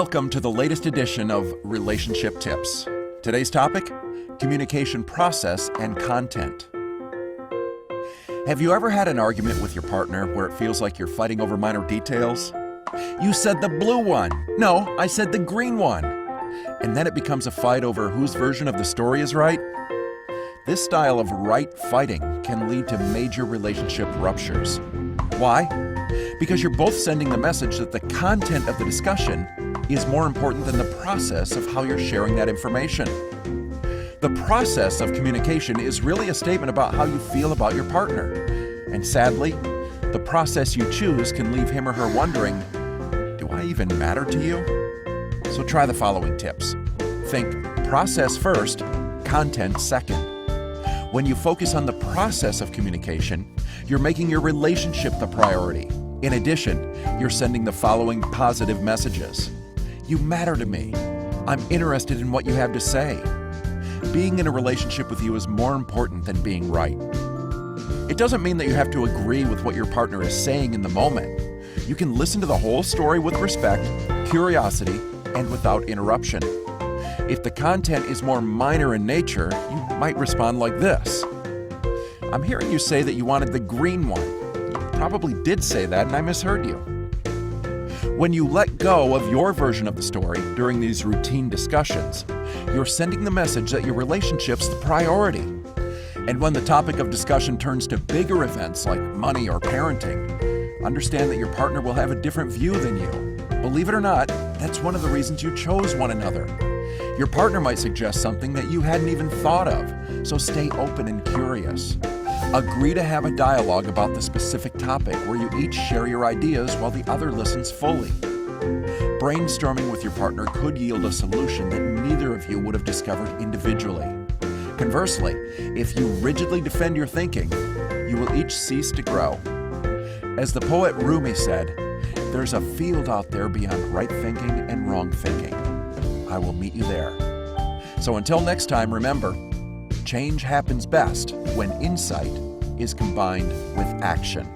Welcome to the latest edition of Relationship Tips. Today's topic, communication process and content. Have you ever had an argument with your partner where it feels like you're fighting over minor details? You said the blue one. No, I said the green one. And then it becomes a fight over whose version of the story is right? This style of right fighting can lead to major relationship ruptures. Why? Because you're both sending the message that the content of the discussion is more important than the process of how you're sharing that information. The process of communication is really a statement about how you feel about your partner. And sadly, the process you choose can leave him or her wondering, do I even matter to you? So try the following tips. Think process first, content second. When you focus on the process of communication, you're making your relationship the priority. In addition, you're sending the following positive messages. You matter to me. I'm interested in what you have to say. Being in a relationship with you is more important than being right. It doesn't mean that you have to agree with what your partner is saying in the moment. You can listen to the whole story with respect, curiosity, and without interruption. If the content is more minor in nature, you might respond like this. I'm hearing you say that you wanted the green one. You probably did say that and I misheard you. When you let go of your version of the story during these routine discussions, you're sending the message that your relationship's the priority. And when the topic of discussion turns to bigger events like money or parenting, understand that your partner will have a different view than you. Believe it or not, that's one of the reasons you chose one another. Your partner might suggest something that you hadn't even thought of, so stay open and curious. Agree to have a dialogue about the specific topic where you each share your ideas while the other listens fully. Brainstorming with your partner could yield a solution that neither of you would have discovered individually. Conversely, if you rigidly defend your thinking, you will each cease to grow. As the poet Rumi said, there's a field out there beyond right thinking and wrong thinking. I will meet you there. So until next time, remember, change happens best when insight is combined with action.